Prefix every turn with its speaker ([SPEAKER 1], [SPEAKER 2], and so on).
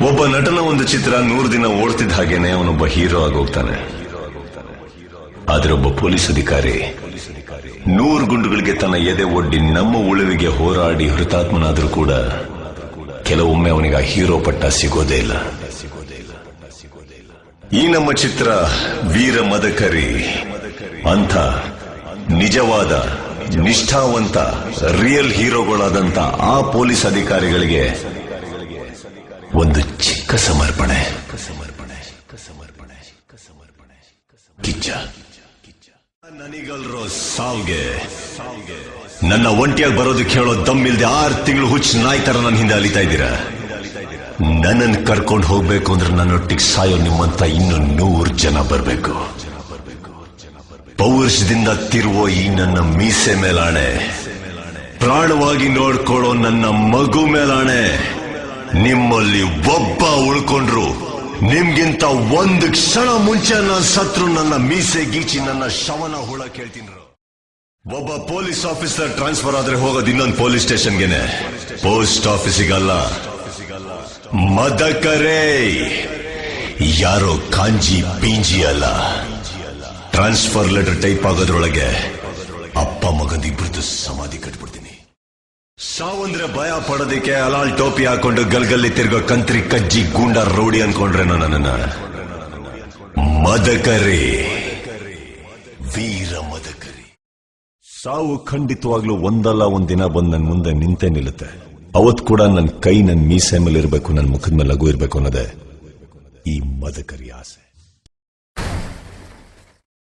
[SPEAKER 1] ಒಬ್ಬ ನಟನ ಒಂದು ಚಿತ್ರ 100 ದಿನ ಓಡ್ತಿದ್ದ ಹಾಗೇನೆ ಅವನೊಬ್ಬ ಹೀರೋ ಆಗೋಗ್ತಾನೆ. ಆದ್ರೆ ಒಬ್ಬ ಪೊಲೀಸ್ ಅಧಿಕಾರಿ 100 ಗುಂಡುಗಳಿಗೆ ತನ್ನ ಎದೆ ಒಡ್ಡಿ ನಮ್ಮ ಉಳಿವಿಗೆ ಹೋರಾಡಿ ಹುತಾತ್ಮನಾದ್ರೂ ಕೂಡ ಕೆಲವೊಮ್ಮೆ ಅವನಿಗೆ ಆ ಹೀರೋ ಪಟ್ಟ ಸಿಗೋದೇ ಇಲ್ಲ. ಈ ನಮ್ಮ ಚಿತ್ರ ವೀರ ಮದಕರಿ ಅಂತ ನಿಜವಾದ ನಿಷ್ಠಾವಂತ ರಿಯಲ್ ಹೀರೋಗಳಾದಂತ ಆ ಪೊಲೀಸ್ ಅಧಿಕಾರಿಗಳಿಗೆ ಒಂದು ಚಿಕ್ಕ ಸಮರ್ಪಣೆ. ಕಿಚ್ಚ ನನಗಲ್ರೋ ಸಾವ್ಗೆ ನನ್ನ ಒಂಟಿಯಾಗಿ ಬರೋದಕ್ಕೆ ಹೇಳೋ ದಮ್ಮಿಲ್ದೆ 6 ತಿಂಗಳು ಹುಚ್ಚ ನಾಯಿ ತರ ನನ್ನ ಹಿಂದೆ ಅಲಿತಾ ಇದ್ದೀರಾ. ನನ್ನನ್ನು ಕರ್ಕೊಂಡು ಹೋಗ್ಬೇಕು ಅಂದ್ರೆ ನನ್ನೊಟ್ಟಿಗೆ ಸಾಯೋ ನಿಮ್ಮಂತ ಇನ್ನು 100 ಜನ ಬರಬೇಕು. ಪೌರುಷದಿಂದ ತಿರುವೋ ಈ ನನ್ನ ಮೀಸೆ ಮೇಲಾಣೆ, ಪ್ರಾಣವಾಗಿ ನೋಡ್ಕೊಳ್ಳೋ ನನ್ನ ಮಗು ಮೇಲಾಣೆ, ನಿಮ್ಮಲ್ಲಿ ಒಬ್ಬ ಉಳ್ಕೊಂಡ್ರು ನಿಮ್ಗಿಂತ 1 ಕ್ಷಣ ಮುಂಚೆ ನಾನು ಸತ್ರು ನನ್ನ ಮೀಸೆ ಗೀಚಿ ನನ್ನ ಶವನ ಹುಳ ಕೇಳ್ತೀನಿ. ಒಬ್ಬ ಪೊಲೀಸ್ ಆಫೀಸರ್ ಟ್ರಾನ್ಸ್ಫರ್ ಆದ್ರೆ ಹೋಗೋದು ಇನ್ನೊಂದು ಪೊಲೀಸ್ ಸ್ಟೇಷನ್ಗೆನೆ, ಪೋಸ್ಟ್ ಆಫೀಸಿಗಲ್ಲ. ಮದಕರೇ ಯಾರೋ ಕಾಂಜಿ ಪೀಂಜಿ ಅಲ್ಲ. ಟ್ರಾನ್ಸ್ಫರ್ ಲೆಟರ್ ಟೈಪ್ ಆಗೋದ್ರೊಳಗೆ ಅಪ್ಪ ಮಗಂದಿಬ್ರದ್ದು ಸಮಾಧಿ ಕಟ್ಬಿಡ್ತೀನಿ. ಸಾವಂದ್ರೆ ಭಯ ಪಡೋದಕ್ಕೆ ಅಲಾಲ್ ಟೋಪಿ ಹಾಕೊಂಡು ಗಲ್ಗಲ್ಲಿ ತಿರ್ಗೋ ಕಂತ್ರಿ ಕಜ್ಜಿ ಗೂಂಡ ರೌಡಿ ಅನ್ಕೊಂಡ್ರೆ ನನ್ನ ಮದಕರಿ, ವೀರ ಮದಕರಿ. ಸಾವು ಖಂಡಿತವಾಗ್ಲೂ ಒಂದಲ್ಲ ಒಂದಿನ ಬಂದು ನನ್ನ ಮುಂದೆ ನಿಂತೇ ನಿಲ್ಲುತ್ತೆ. ಅವತ್ ಕೂಡ ನನ್ನ ಕೈ ನನ್ನ ಮೀಸೆ ಮೇಲೆ ಇರಬೇಕು, ನನ್ನ ಮುಖದ ಮೇಲೆ ಲಘು ಇರಬೇಕು ಅನ್ನೋದೇ ಈ ಮದಕರಿ ಆಸೆ.